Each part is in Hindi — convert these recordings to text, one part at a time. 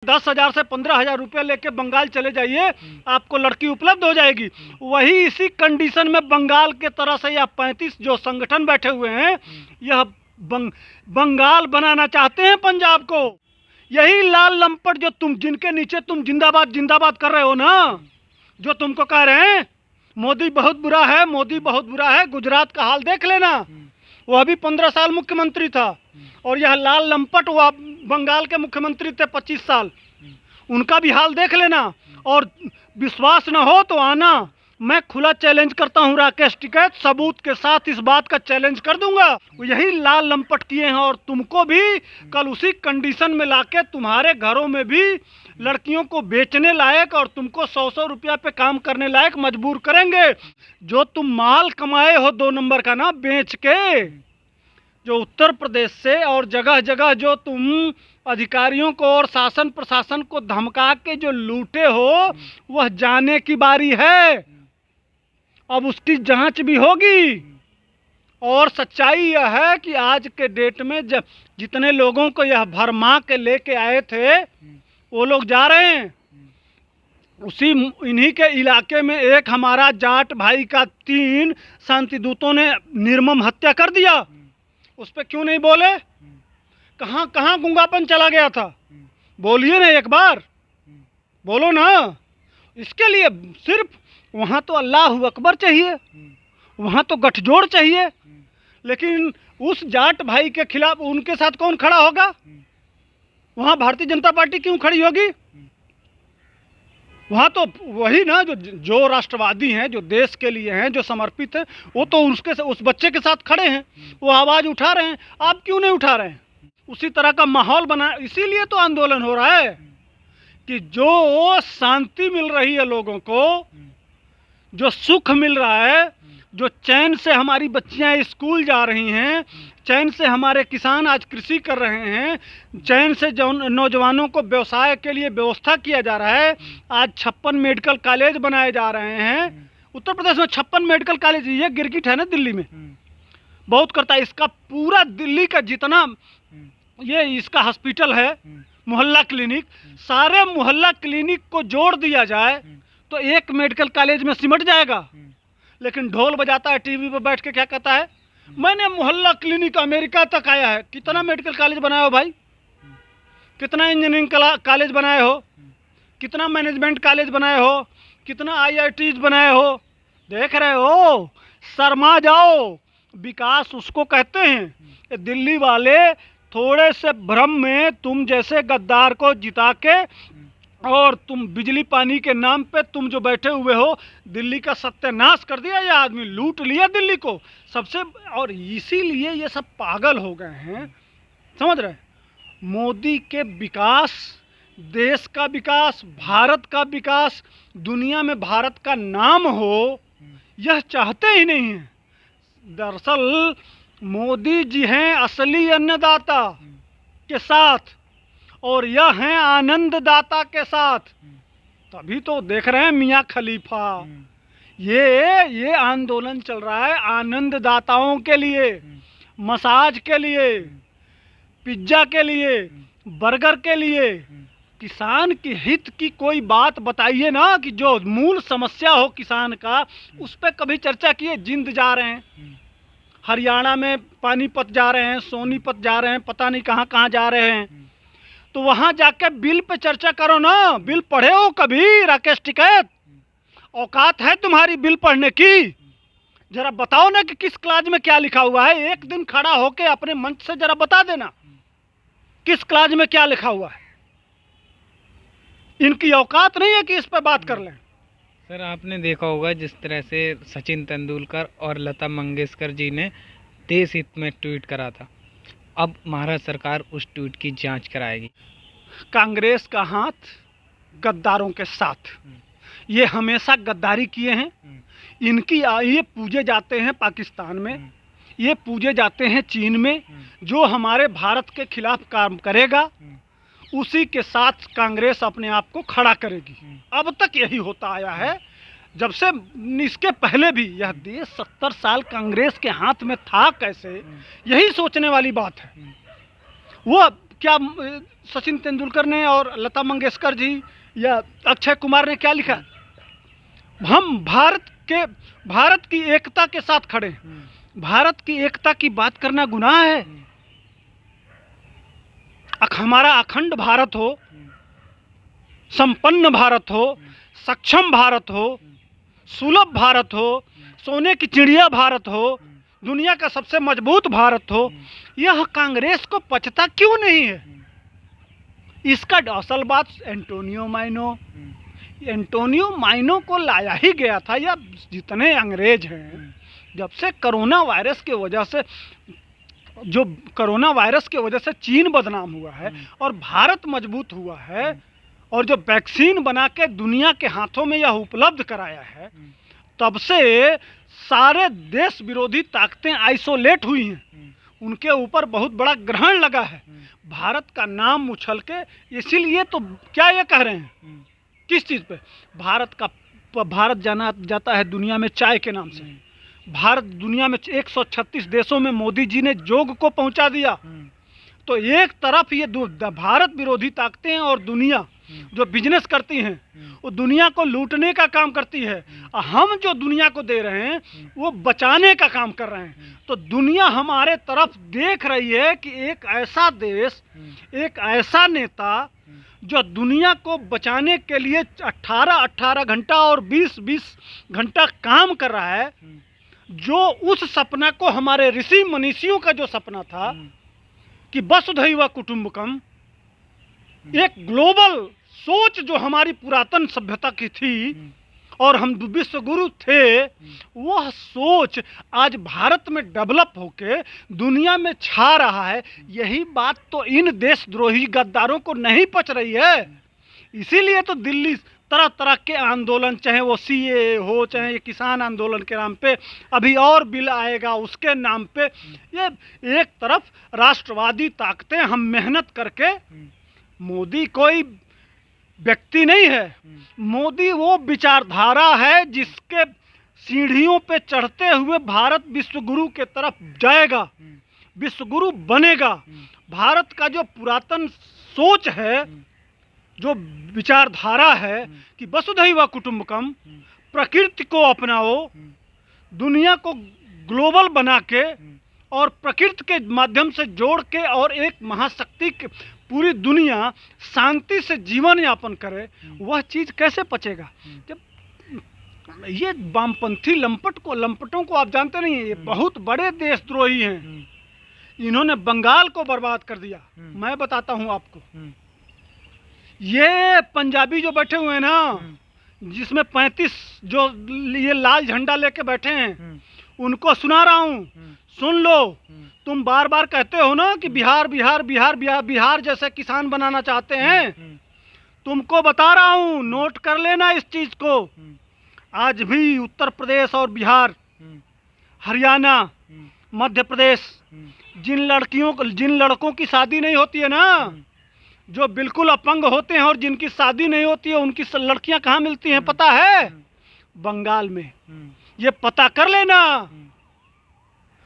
10,000 से 15,000 रुपये लेके बंगाल चले जाइए, आपको लड़की उपलब्ध हो जाएगी। वही इसी कंडीशन में बंगाल के तरह से यह 35 जो संगठन बैठे हुए हैं, यह बंगाल बनाना चाहते हैं पंजाब को। यही लाल लंपट जो जिनके नीचे तुम जिंदाबाद जिंदाबाद कर रहे हो ना, जो तुमको कह रहे हैं मोदी बहुत बुरा है, मोदी बहुत बुरा है। गुजरात का हाल देख लेना, वह भी 15 साल मुख्यमंत्री था, और यह लाल लंपट वह बंगाल के मुख्यमंत्री थे 25 साल, उनका भी हाल देख लेना। और विश्वास न हो तो आना, मैं खुला चैलेंज करता हूं राकेश टिकैत, सबूत के साथ इस बात का चैलेंज कर दूंगा। यही लाल लंपट किए हैं, और तुमको भी कल उसी कंडीशन में लाके तुम्हारे घरों में भी लड़कियों को बेचने लायक और तुमको 100-100 रुपया पे काम करने लायक मजबूर करेंगे। जो तुम माल कमाए हो 2 नंबर का ना बेच के, जो उत्तर प्रदेश से और जगह जगह जो तुम अधिकारियों को और शासन प्रशासन को धमका के जो लूटे हो, वह जाने की बारी है। अब उसकी जांच भी होगी। और सच्चाई यह है कि आज के डेट में जब जितने लोगों को यह भरमा के लेके आए थे, वो लोग जा रहे हैं। उसी इन्हीं के इलाके में एक हमारा जाट भाई का 3 शांति दूतों ने निर्मम हत्या कर दिया। उस पर क्यों नहीं बोले? कहाँ कहाँ गुंगापन चला गया था? बोलिए ना, एक बार बोलो ना। इसके लिए सिर्फ वहाँ तो अल्लाह अकबर चाहिए, वहाँ तो गठजोड़ चाहिए। लेकिन उस जाट भाई के खिलाफ उनके साथ कौन खड़ा होगा? वहाँ भारतीय जनता पार्टी क्यों खड़ी होगी? वहाँ तो वही ना जो राष्ट्रवादी हैं, जो देश के लिए हैं, जो समर्पित हैं, वो तो उस बच्चे के साथ खड़े हैं, वो आवाज़ उठा रहे हैं। आप क्यों नहीं उठा रहे हैं? उसी तरह का माहौल बना, इसीलिए तो आंदोलन हो रहा है कि जो शांति मिल रही है लोगों को, जो सुख मिल रहा है, जो चैन से हमारी बच्चियां स्कूल जा रही हैं, चैन से हमारे किसान आज कृषि कर रहे हैं, चैन से जो नौजवानों को व्यवसाय के लिए व्यवस्था किया जा रहा है। आज 56 मेडिकल कॉलेज बनाए जा रहे हैं उत्तर प्रदेश में। 56 मेडिकल कॉलेज, ये गिरगिट है ना दिल्ली में, बहुत करता है। इसका पूरा दिल्ली का जितना ये इसका हॉस्पिटल है, मोहल्ला क्लिनिक, सारे मोहल्ला क्लिनिक को जोड़ दिया जाए तो एक मेडिकल कॉलेज में सिमट जाएगा। लेकिन ढोल बजाता है टीवी पर बैठ के, क्या कहता है, मैंने मोहल्ला क्लिनिक अमेरिका तक आया है। कितना मेडिकल कॉलेज बनाए हो भाई? कितना इंजीनियरिंग कॉलेज बनाए हो? कितना मैनेजमेंट कॉलेज बनाए हो? कितना IITs बनाए हो? देख रहे हो, शर्मा जाओ। विकास उसको कहते हैं। दिल्ली वाले थोड़े से भ्रम में तुम जैसे गद्दार को जिता के, और तुम बिजली पानी के नाम पे तुम जो बैठे हुए हो, दिल्ली का सत्यानाश कर दिया। ये आदमी लूट लिया दिल्ली को सबसे, और इसीलिए ये सब पागल हो गए हैं। समझ रहे? मोदी के विकास, देश का विकास, भारत का विकास, दुनिया में भारत का नाम हो, यह चाहते ही नहीं हैं। दरअसल मोदी जी हैं असली अन्नदाता के साथ, और यह हैं आनंददाता के साथ। तभी तो देख रहे हैं मियाँ खलीफा, ये आंदोलन चल रहा है आनंददाताओं के लिए, मसाज के लिए, पिज्जा के लिए, बर्गर के लिए। किसान के हित की कोई बात बताइए ना, कि जो मूल समस्या हो किसान का, उस पर कभी चर्चा किए? जिंद जा रहे हैं, हरियाणा में पानीपत जा रहे हैं, सोनीपत जा रहे हैं, पता नहीं कहाँ कहाँ जा रहे हैं। तो वहां जाके बिल पे चर्चा करो ना। बिल पढ़े हो कभी राकेश टिकैत? औकात है तुम्हारी बिल पढ़ने की? जरा बताओ ना कि किस क्लास में क्या लिखा हुआ है। एक दिन खड़ा होके अपने मंच से जरा बता देना किस क्लास में क्या लिखा हुआ है। इनकी औकात नहीं है कि इस पे बात कर लें। सर, आपने देखा होगा जिस तरह से सचिन तेंदुलकर और लता मंगेशकर जी ने देश हित में ट्वीट करा था, अब महाराष्ट्र सरकार उस ट्वीट की जांच कराएगी। कांग्रेस का हाथ गद्दारों के साथ, ये हमेशा गद्दारी किए हैं। इनकी ये पूजे जाते हैं पाकिस्तान में, ये पूजे जाते हैं चीन में। जो हमारे भारत के खिलाफ काम करेगा उसी के साथ कांग्रेस अपने आप को खड़ा करेगी। अब तक यही होता आया है, जब से इसके पहले भी यह देश 70 साल कांग्रेस के हाथ में था कैसे, यही सोचने वाली बात है। वो क्या सचिन तेंदुलकर ने और लता मंगेशकर जी या अक्षय कुमार ने क्या लिखा? हम भारत की एकता के साथ खड़े हैं। भारत की एकता की बात करना गुनाह है? हमारा अखंड भारत हो, संपन्न भारत हो, सक्षम भारत हो, सुलभ भारत हो, सोने की चिड़िया भारत हो, दुनिया का सबसे मजबूत भारत हो, यह कांग्रेस को पचता क्यों नहीं है? इसका असल बात एंटोनियो माइनो को लाया ही गया था। या जितने अंग्रेज हैं, जब से कोरोना वायरस की वजह से चीन बदनाम हुआ है और भारत मजबूत हुआ है, और जो वैक्सीन बना के दुनिया के हाथों में यह उपलब्ध कराया है, तब से सारे देश विरोधी ताकतें आइसोलेट हुई हैं। उनके ऊपर बहुत बड़ा ग्रहण लगा है। भारत का नाम उछल के, इसीलिए तो क्या ये कह रहे हैं, किस चीज़ पे? भारत जाना जाता है दुनिया में चाय के नाम से। भारत दुनिया में 136 देशों में मोदी जी ने योग को पहुंचा दिया। तो एक तरफ ये भारत विरोधी ताकतें और दुनिया जो बिजनेस करती हैं, वो दुनिया को लूटने का काम करती है। हम जो दुनिया को दे रहे हैं वो बचाने का काम कर रहे हैं। तो दुनिया हमारे तरफ देख रही है कि एक ऐसा देश, एक ऐसा नेता जो दुनिया को बचाने के लिए 18 घंटा और 20 घंटा काम कर रहा है, जो उस सपना को, हमारे ऋषि मनीषियों का जो सपना था कि वसुधैव कुटुंबकम, एक ग्लोबल सोच जो हमारी पुरातन सभ्यता की थी और हम विश्व गुरु थे, वह सोच आज भारत में डेवलप होके दुनिया में छा रहा है। यही बात तो इन देशद्रोही गद्दारों को नहीं पच रही है। इसीलिए तो दिल्ली तरह तरह के आंदोलन, चाहे वो सीए हो, चाहे ये किसान आंदोलन के नाम पे, अभी और बिल आएगा उसके नाम पे, ये एक तरफ राष्ट्रवादी ताकतें, हम मेहनत करके, मोदी कोई व्यक्ति नहीं है, मोदी वो विचारधारा है जिसके सीढ़ियों पे चढ़ते हुए भारत विश्व गुरु के तरफ जाएगा, विश्व गुरु बनेगा। भारत का जो पुरातन सोच है, जो विचारधारा है कि वसुधैव कुटुंबकम, प्रकृति को अपनाओ, दुनिया को ग्लोबल बना के और प्रकृति के माध्यम से जोड़ के और एक महाशक्ति के पूरी दुनिया शांति से जीवन यापन करे, वह चीज़ कैसे पचेगा? जब ये वामपंथी लंपटों को आप जानते नहीं हैं, ये बहुत बड़े देशद्रोही हैं। इन्होंने बंगाल को बर्बाद कर दिया। मैं बताता हूँ आपको, ये पंजाबी जो बैठे हुए हैं ना, जिसमें 35 जो ये लाल झंडा लेके बैठे हैं, उनको सुना रहा हूँ, सुन लो। तुम बार बार कहते हो ना कि बिहार जैसे किसान बनाना चाहते हैं। तुमको बता रहा हूँ, नोट कर लेना इस चीज को। आज भी उत्तर प्रदेश और बिहार, हरियाणा, मध्य प्रदेश, जिन लड़कों की शादी नहीं होती है ना, जो बिल्कुल अपंग होते हैं और जिनकी शादी नहीं होती है, उनकी लड़कियां कहाँ मिलती हैं पता है? बंगाल में। ये पता कर लेना।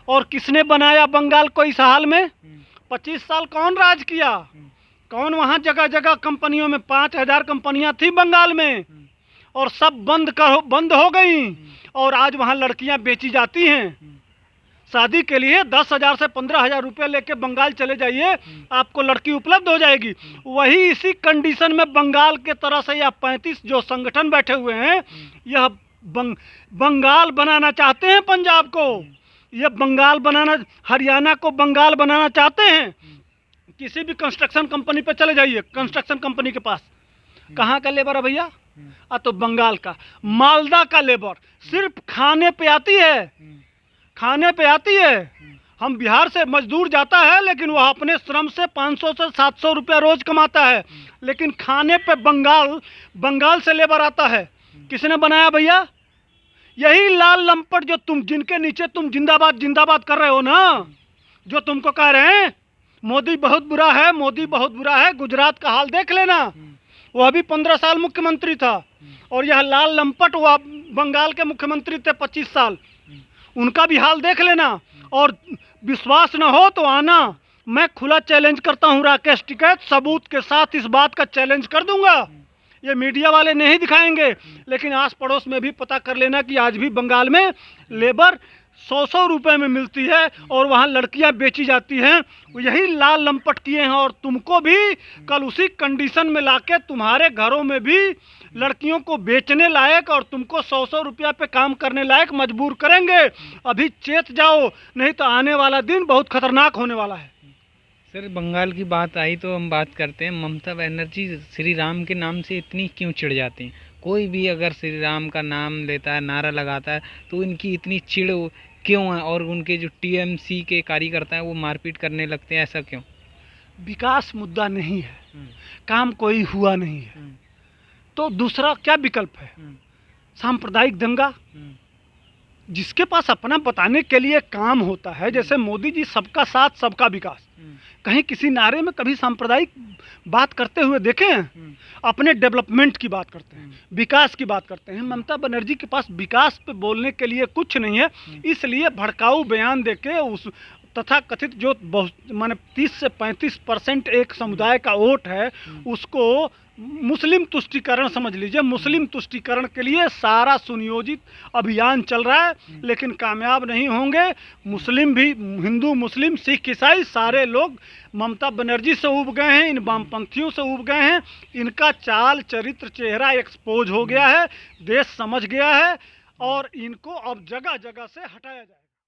और किसने बनाया बंगाल को इस हाल में? 25 साल कौन राज किया? कौन वहाँ जगह जगह कंपनियों में 5000 कंपनियां थी बंगाल में, और सब बंद हो गई। और आज वहाँ लड़कियां बेची जाती हैं शादी के लिए। 10,000 से 15,000 रुपये लेके बंगाल चले जाइए, आपको लड़की उपलब्ध हो जाएगी। वही इसी कंडीशन में बंगाल के तरह से यह 35 जो संगठन बैठे हुए हैं, यह बंगाल बनाना चाहते हैं पंजाब को, ये बंगाल बनाना, हरियाणा को बंगाल बनाना चाहते हैं। किसी भी कंस्ट्रक्शन कंपनी पे चले जाइए, कंस्ट्रक्शन कंपनी के पास कहाँ का लेबर है भैया? तो बंगाल का, मालदा का लेबर सिर्फ खाने पे आती है, खाने पे आती है। हम बिहार से मजदूर जाता है, लेकिन वह अपने श्रम से 500 से 700 रुपया रोज कमाता है, लेकिन खाने पे बंगाल से लेबर आता है। किसने बनाया भैया? यही लाल लंपट जो जिनके नीचे तुम जिंदाबाद जिंदाबाद कर रहे हो ना, जो तुमको कह रहे हैं मोदी बहुत बुरा है, मोदी बहुत बुरा है। गुजरात का हाल देख लेना, वह भी 15 साल मुख्यमंत्री था, और यह लाल लंपट वह बंगाल के मुख्यमंत्री थे 25 साल, उनका भी हाल देख लेना। और विश्वास न हो तो आना, मैं खुला चैलेंज करता हूं राकेश टिकैत, सबूत के साथ इस बात का चैलेंज कर दूंगा। ये मीडिया वाले नहीं दिखाएंगे, लेकिन आस पड़ोस में भी पता कर लेना कि आज भी बंगाल में लेबर 100-100 रुपए में मिलती है और वहाँ लड़कियां बेची जाती हैं। यही लाल लंपट किए हैं और तुमको भी कल उसी कंडीशन में लाके तुम्हारे घरों में भी लड़कियों को बेचने लायक और तुमको 100-100 रुपया पे काम करने लायक मजबूर करेंगे। अभी चेत जाओ, नहीं तो आने वाला दिन बहुत खतरनाक होने वाला है। सर, बंगाल की बात आई तो हम बात करते हैं, ममता बनर्जी श्री राम के नाम से इतनी क्यों चिढ़ जाती हैं? कोई भी अगर श्री राम का नाम लेता है, नारा लगाता है, तो इनकी इतनी चिढ़ क्यों है? और उनके जो टीएमसी के कार्यकर्ता हैं वो मारपीट करने लगते हैं, ऐसा क्यों? विकास मुद्दा नहीं है, काम कोई हुआ नहीं है, तो दूसरा क्या विकल्प है? सांप्रदायिक दंगा। जिसके पास अपना बताने के लिए काम होता है, जैसे मोदी जी सबका साथ सबका विकास, कहीं किसी नारे में कभी सांप्रदायिक बात करते हुए देखे हैं? अपने डेवलपमेंट की बात करते हैं, विकास की बात करते हैं। ममता बनर्जी के पास विकास पे बोलने के लिए कुछ नहीं है, इसलिए भड़काऊ बयान देके उस तथा कथित जो माने 30 से 35% एक समुदाय का वोट है, उसको मुस्लिम तुष्टीकरण समझ लीजिए। मुस्लिम तुष्टीकरण के लिए सारा सुनियोजित अभियान चल रहा है, लेकिन कामयाब नहीं होंगे। मुस्लिम भी, हिंदू मुस्लिम सिख ईसाई सारे लोग ममता बनर्जी से उब गए हैं, इन वामपंथियों से उब गए हैं। इनका चाल चरित्र चेहरा एक्सपोज हो गया है, देश समझ गया है और इनको अब जगह जगह से हटाया जाए।